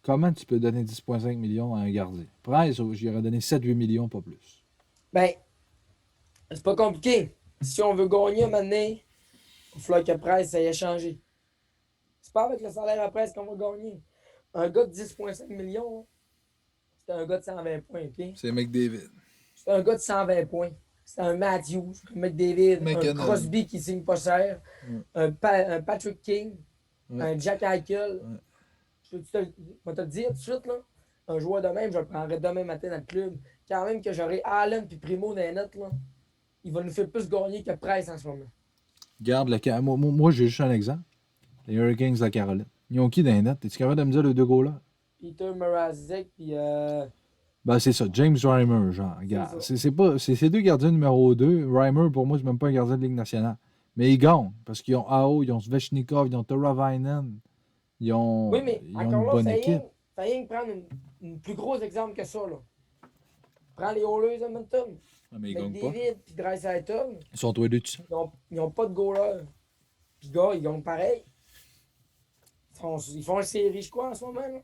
comment tu peux donner 10,5 millions à un gardien? Price, j'y aurais donné 7-8 millions, pas plus. ben, c'est pas compliqué. Si on veut gagner maintenant, il va falloir que Price ça ait changé. C'est pas avec le salaire à Price qu'on va gagner. Un gars de 10,5 millions, c'est un gars de 120 points, OK? C'est McDavid. C'est un gars de 120 points. C'est un Matthews, un McDavid, un McKinnon. Crosby qui signe pas cher, Ouais. un Patrick King, Ouais. un Jack Eichel. Ouais. Je vais te le dire tout de suite, là. Un joueur de même, je le prendrai demain matin dans le club. Quand même que j'aurai Allen puis Primo dans les notes, là, il va nous faire plus gagner que Price en ce moment. Garde moi, j'ai juste un exemple. Les Hurricanes de la Caroline. Ils ont qui dans les notes? Es-tu capable de me dire les deux gars-là? Peter Mrazek puis Ben, c'est ça. James Reimer, genre. c'est Regarde. ça. C'est ces deux gardiens numéro 2. Reimer, pour moi, c'est même pas un gardien de Ligue nationale. Mais ils gagnent. Parce qu'ils ont Ao, ils ont Svechnikov, ils ont Toravainen. Oui, mais Ils ont encore une là, bonne équipe. fais rien que prendre une plus gros exemple que ça, là. Prends les Oilers de Edmonton. Ah, mais ils gagnent pas. McDavid puis Draisaitl, Ils sont tous les deux tout seuls. ils ont pas de goaler. Puis gars, ils gagnent pareil. Ils font une série, je crois, en ce moment. Là.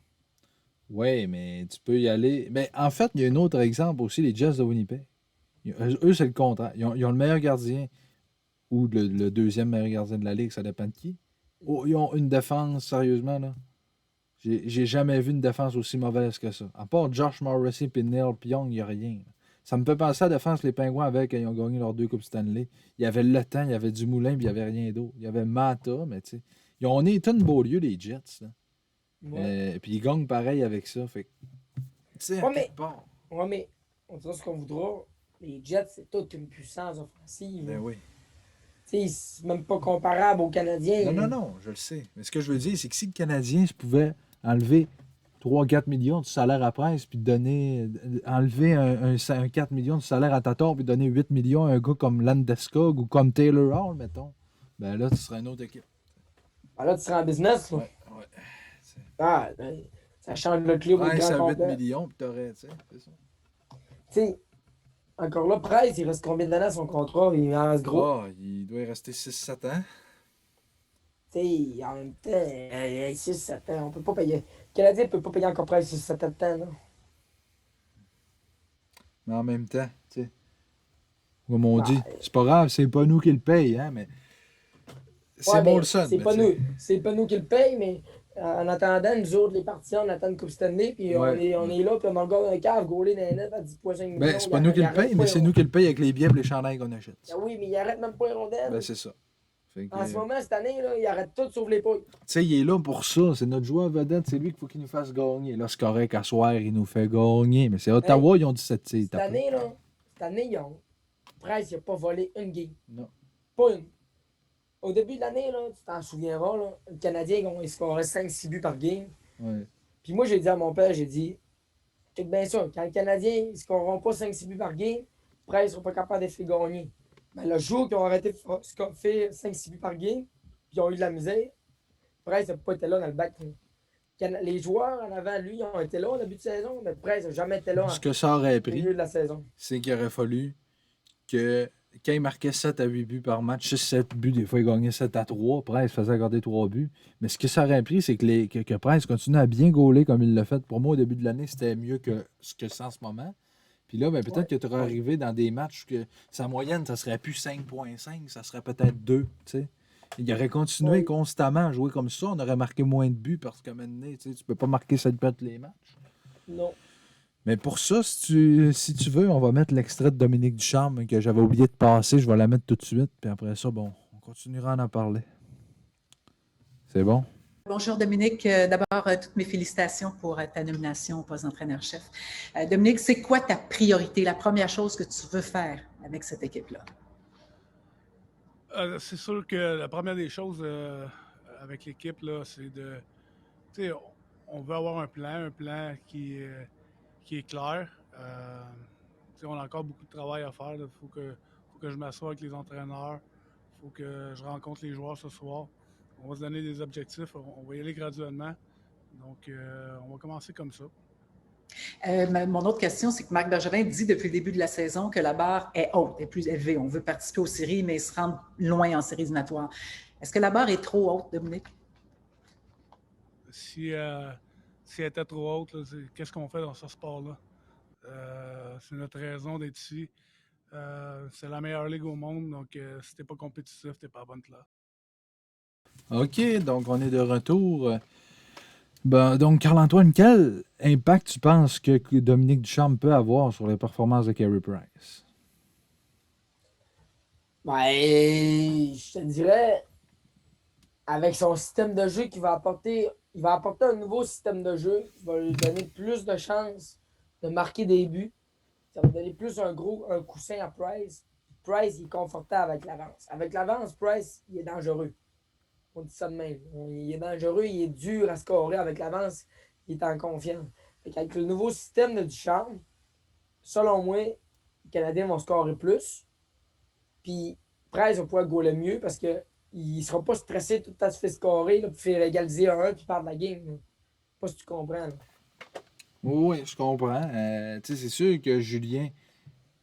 Oui, mais tu peux y aller. Mais en fait, il y a un autre exemple aussi, les Jets de Winnipeg. Eux, c'est le contraire. Ils ont le meilleur gardien ou le deuxième meilleur gardien de la ligue, ça dépend de qui. Oh, ils ont une défense, sérieusement, là. J'ai jamais vu une défense aussi mauvaise que ça. À part Josh Morrissey et Neil Young, il n'y a rien. Ça me fait penser à la défense les Pingouins avec quand ils ont gagné leurs 2 Coupes Stanley. Il y avait Le Temps, il y avait Dumoulin, puis il n'y avait rien d'autre. Il y avait Mata, mais tu sais. Ils ont Nathan Beaulieu, les Jets. Là. Ouais. Puis ils gagnent pareil avec ça. Fait que, tu sais, à Ouais, quelque part. mais on dira ce qu'on voudra. Les Jets, c'est toute une puissance offensive. Ben oui. C'est même pas comparable aux Canadiens. Non, je le sais. Mais ce que je veux dire, c'est que si le Canadien se pouvait enlever 3-4 millions de salaire à Price, puis enlever un 4 millions de salaire à Tatar, puis donner 8 millions à un gars comme Landeskog ou comme Taylor Hall, mettons, ben là, tu serais une autre équipe. Ben là, tu seras en business. Là. Ouais. Ah, ben, ça change le club au Price grand à 8 complet. millions, puis t'aurais, tu sais, c'est ça. Tu sais, encore là, Price, il reste combien d'années à son contrat? Il en reste gros. Ah, il doit y rester 6-7 ans. Tu sais, en même temps, 6-7 ans, on peut pas payer. Le Canadien ne peut pas payer encore Price 6-7 ans de temps. Là. Mais en même temps, tu sais, comme on Ben, dit, c'est pas grave, c'est pas nous qui le paye, hein, mais c'est ouais, mais Molson, c'est mais pas tu sais. nous. C'est pas nous qui le paye, mais en attendant, nous autres, les partisans, on attend une Coupe Stanley, puis on Ouais, est, on ouais. est là, puis on a le gars d'un cave, gaulé dans les net à 10,5 Ben, millions, c'est pas nous qui il le arrête paye, pas mais les c'est nous rondelles. qui le paye avec les billets et les chandails qu'on achète. Ben oui, mais il arrête même pas les Ben, rondelles. c'est ça. Fait que, En ce moment, cette année, là, il arrête tout sauf les pouilles. tu sais, il est là pour ça. C'est notre joueur vedette. C'est lui qu'il faut qu'il nous fasse gagner. Là, c'est correct, à soir, il nous fait gagner. Mais c'est Hey, Ottawa, ils ont 17 tirs. cette année, là, cette année, Price, il n'a pas volé une game. Non. Pas une. Au début de l'année, là, tu t'en souviendras, là, le Canadien, il scorait 5-6 buts par game. Ouais. Puis moi, j'ai dit à mon père, j'ai dit, check bien ça, quand les Canadiens ne scoreront pas 5-6 buts par game, Price ne sera pas capable de faire gagner. Mais le jour qu'ils ont arrêté de faire 5-6 buts par game, puis ils ont eu de la misère, Price n'a pas été là dans le bac. Les joueurs en avant, lui, ils ont été là au début de saison, mais Price n'a jamais été Ce là que ça aurait au milieu pris, de la saison. c'est qu'il aurait fallu que quand il marquait 7 à 8 buts par match, 6-7 buts, des fois il gagnait 7-3, Price faisait accorder 3 buts. Mais ce que ça aurait pris, c'est que Price continue à bien gauler comme il l'a fait. Pour moi, au début de l'année, c'était mieux que ce que c'est en ce moment. Puis là, ben, peut-être Ouais. que tu aurais arrivé dans des matchs que sa moyenne, ça serait plus 5,5, ça serait peut-être 2. Tu sais. Il aurait continué Ouais. constamment à jouer comme ça. On aurait marqué moins de buts parce que maintenant, tu peux pas marquer 7 buts tous les matchs. Non. Mais pour ça, si tu veux, on va mettre l'extrait de Dominique Ducharme que j'avais oublié de passer. Je vais la mettre tout de suite. Puis après ça, bon, on continuera à en parler. C'est bon? Bonjour Dominique. D'abord, toutes mes félicitations pour ta nomination au poste d'entraîneur-chef. Dominique, c'est quoi ta priorité, la première chose que tu veux faire avec cette équipe-là? C'est sûr que la première des choses avec l'équipe, là, c'est de. Tu sais, on veut avoir un plan qui est clair. Tu sais, on a encore beaucoup de travail à faire. Il faut que je m'assoie avec les entraîneurs. Il faut que je rencontre les joueurs ce soir. On va se donner des objectifs. On va y aller graduellement. Donc, on va commencer comme ça. Mon autre question, c'est que Marc Bergevin dit depuis le début de la saison que la barre est haute, est plus élevée. On veut participer aux séries, mais se rendre loin en séries éliminatoires. Est-ce que la barre est trop haute, Dominique? Si elle était trop haute, là, qu'est-ce qu'on fait dans ce sport-là? C'est notre raison d'être ici. C'est la meilleure ligue au monde, donc si t'es pas compétitif, t'es pas à bonne place. OK, donc on est de retour. Ben, donc, Carl-Antoine, quel impact tu penses que Dominique Ducharme peut avoir sur les performances de Carey Price? Ben, je te dirais, avec son système de jeu il va apporter un nouveau système de jeu qui va lui donner plus de chances de marquer des buts. Ça va donner plus un coussin à Price. Price, il est confortable avec l'avance. Avec l'avance, Price, il est dangereux. On dit ça de même. Il est dangereux, il est dur à scorer avec l'avance, il est en confiance. Avec le nouveau système de Ducharme, selon moi, les Canadiens vont scorer plus. Puis Price va pouvoir goaler mieux parce qu'il ne sera pas stressé tout le temps de se faire scorer, là, puis faire égaliser 1 puis perdre la game. Là. Je sais pas si tu comprends. Là. Oui, je comprends. Tu sais, c'est sûr que Julien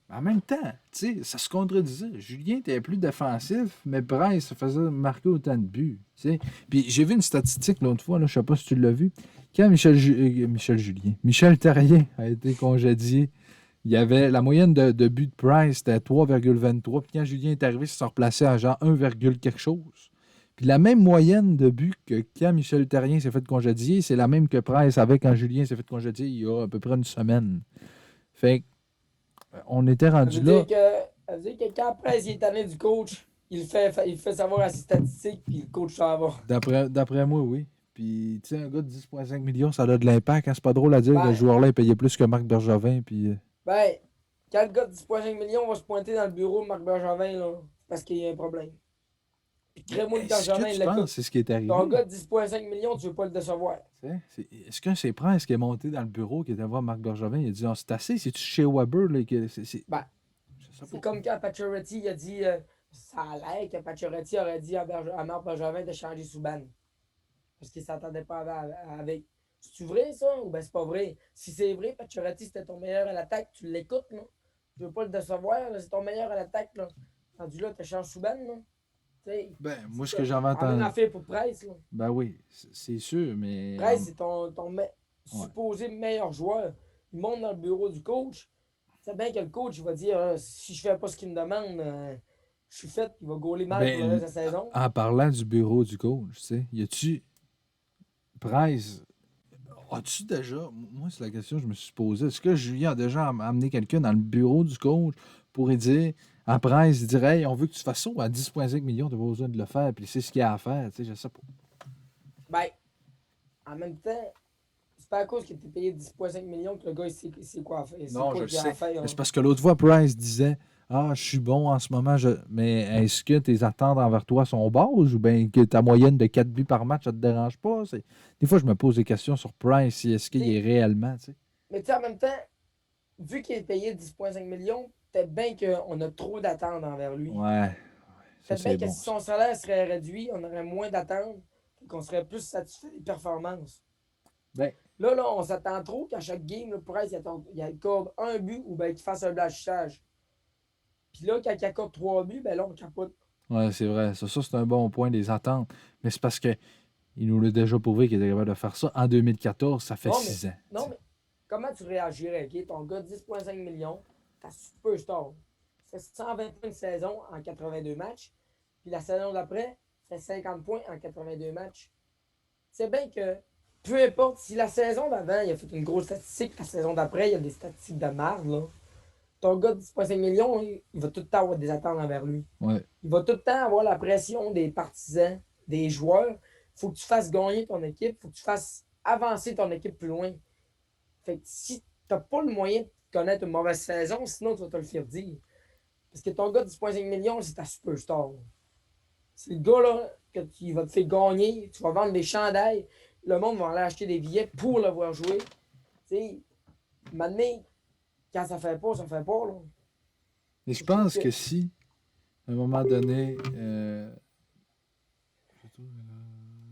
En même temps, tu sais, ça se contredisait. Julien était plus défensif, mais Price se faisait marquer autant de buts. Tu sais. Puis j'ai vu une statistique l'autre fois, là, je ne sais pas si tu l'as vu. Quand Michel Therrien a été congédié, il y avait la moyenne de buts de Price, c'était 3,23. Puis quand Julien est arrivé, il s'est replacé à genre 1, quelque chose. Puis la même moyenne de buts que quand Michel Therrien s'est fait congédier, c'est la même que Price avait quand Julien s'est fait congédier il y a à peu près une semaine. Fait que, on était Ça rendu veut là. dire ça veut dire que quand Price il est tanné du coach, il fait savoir à ses statistiques, puis le coach s'en va. D'après moi, oui. Puis, tu sais, un gars de 10,5 millions, ça a de l'impact. Hein? C'est pas drôle à dire que ce Ben, joueur-là est payé plus que Marc Bergevin. Puis, ben, quand le gars de 10,5 millions va se pointer dans le bureau de Marc Bergevin, là, c'est parce qu'il y a un problème. Puis crée-moi le est-ce que Bergevin, tu il penses que l'écoute. c'est ce qui est arrivé? Ton gars de 10,5 millions, tu veux pas le décevoir. Est-ce que c'est Prince qui est monté dans le bureau, qui était voir Marc Bergevin, il a dit, c'est assez, c'est-tu chez Weber? Là, Ben, Je sais c'est pas. comme quand Pacioretty il a dit, ça a l'air que Pacioretty aurait dit à Marc Bergevin de changer Souban. Parce qu'il s'entendait pas avec. C'est vrai ça ou ben c'est pas vrai? Si c'est vrai, Pacioretty c'était ton meilleur à l'attaque, tu l'écoutes, là. Tu veux pas le décevoir, là, c'est ton meilleur à l'attaque, là. Rendu là, tu changes Souban, là. Ben, moi, ce Ça. que j'avais La même entendu. affaire pour Price, là. Ben oui, c'est sûr, mais. Price, c'est Ouais. supposé meilleur joueur. Il monte dans le bureau du coach. C'est bien que le coach il va dire si je fais pas ce qu'il me demande, je suis fait, il va gauler mal pour le reste de la saison. En parlant du bureau du coach, tu sais, y a-tu. Price, as-tu déjà. Moi, c'est la question que je me suis posée. Est-ce que Julien a déjà amené quelqu'un dans le bureau du coach pour lui dire. En Price, il dirait hey, on veut que tu fasses ça à 10,5 millions, tu n'as pas besoin de le faire, puis c'est ce qu'il y a à faire, tu sais, je sais pas. Ben, en même temps, c'est pas à cause qu'il était payé 10,5 millions que le gars il sait quoi faire. Non, je quoi le qu'il a à sais. faire. Mais c'est parce que l'autre fois, Price disait ah, je suis bon en ce moment, mais est-ce que tes attentes envers toi sont basses ou bien que ta moyenne de 4 buts par match, ça te dérange pas? Des fois, je me pose des questions sur Price, si est-ce qu'il est réellement, tu sais. Mais tu sais, en même temps, vu qu'il est payé 10,5 millions, peut-être bien qu'on a trop d'attentes envers lui. Ouais, ça Peut-être bien c'est que bon. si son salaire serait réduit, on aurait moins d'attentes et qu'on serait plus satisfait des performances. Ben, Là, on s'attend trop qu'à chaque game, le Price, il accorde un but ou bien qu'il fasse un blanchissage. Puis là, quand il accorde 3 buts, ben là, on capote. ouais, c'est vrai. Ça c'est un bon point des attentes. Mais c'est parce que il nous l'a déjà prouvé qu'il était capable de faire ça. En 2014, ça fait Non, 6 ans. non, mais comment tu réagirais, OK? Ton gars, 10,5 millions, ta superstar. C'est 120 points de saison en 82 matchs. Puis la saison d'après, c'est 50 points en 82 matchs. C'est bien que, peu importe, si la saison d'avant, il a fait une grosse statistique, la saison d'après, il y a des statistiques de merde, là. Ton gars de 10,5 millions, il va tout le temps avoir des attentes envers lui. Ouais. Il va tout le temps avoir la pression des partisans, des joueurs. Il faut que tu fasses gagner ton équipe, il faut que tu fasses avancer ton équipe plus loin. Fait que si tu n'as pas le moyen de connaître une mauvaise saison, sinon tu vas te le faire dire. Parce que ton gars de 10,5 millions, c'est ta superstar. C'est le gars là que tu vas te faire gagner, tu vas vendre des chandails, le monde va aller acheter des billets pour le voir jouer. Tu sais, maintenant, quand ça fait pas, ça fait pas. Là. Et je pense que si, à un moment donné.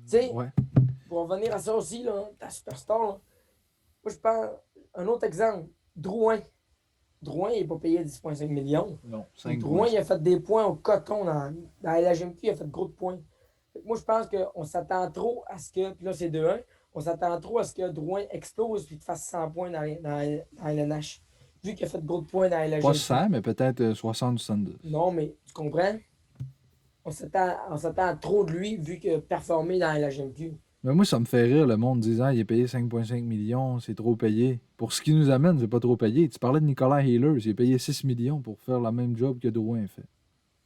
Tu sais, Ouais. pour revenir à ça aussi, là, ta superstar, là, moi je prends un autre exemple. Drouin. Drouin, il n'est pas payé 10,5 millions. Non, 5 Drouin, il a fait des points au coton dans la LHMQ, il a fait gros de points. Fait que moi, je pense qu'on s'attend trop à ce que, puis là c'est 2-1, on s'attend trop à ce que Drouin explose et fasse 100 points dans LNH. Vu qu'il a fait gros de points dans la LHMQ. Pas 100, mais peut-être 60 ou 72. Non, mais tu comprends? On s'attend trop de lui vu qu'il a performé dans la LHMQ. Mais moi, ça me fait rire, le monde disant il est payé 5,5 millions, c'est trop payé. Pour ce qui nous amène, c'est pas trop payé. Tu parlais de Nicolas Healers, il est payé 6 millions pour faire le même job que Drouin fait.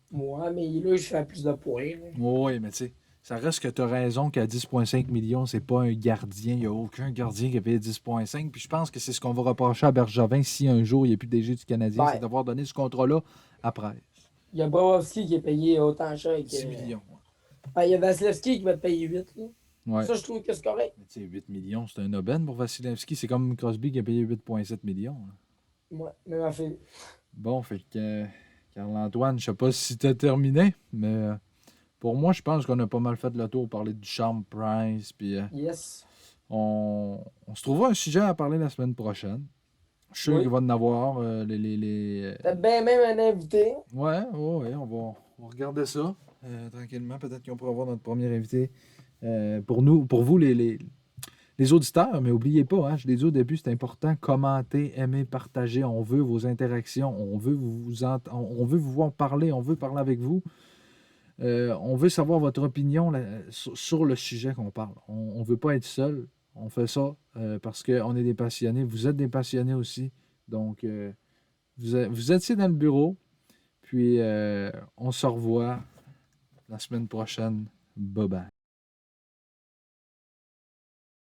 Moi, mais là, je fais plus de points. Là. Oui, mais tu sais, ça reste que tu as raison qu'à 10,5 millions, c'est pas un gardien. Il n'y a aucun gardien qui a payé 10,5. Puis je pense que c'est ce qu'on va reprocher à Bergevin si un jour il n'est plus DG du Canadien, Ouais. c'est d'avoir donné ce contrat-là après. Il y a Bobrovski qui est payé autant cher que. 6 millions. Il y a Vasilevski qui va te payer 8. Là. Ouais. Ça, je trouve que c'est correct. Mais tu sais, 8 millions, c'est un aubaine pour Vasilevski. C'est comme Crosby qui a payé 8,7 millions. Là. Ouais, même affaire. Bon, fait que Carl-Antoine, je sais pas si tu as terminé, mais pour moi, je pense qu'on a pas mal fait le tour, parler du Charm Price, puis Yes. on se trouvera un sujet à parler la semaine prochaine. Je suis sûr Oui. qu'il va en avoir. Peut-être bien même un invité. Ouais, on va regarder ça tranquillement. Peut-être qu'on pourra avoir notre premier invité pour vous, les auditeurs. Mais n'oubliez pas, hein, je l'ai dit au début, c'est important. Commentez, aimez, partagez. On veut vos interactions. On veut vous voir parler. On veut parler avec vous. On veut savoir votre opinion sur le sujet qu'on parle. On ne veut pas être seul. On fait ça parce qu'on est des passionnés. Vous êtes des passionnés aussi. Donc, vous êtes ici dans le bureau. Puis, on se revoit la semaine prochaine. Bye bye.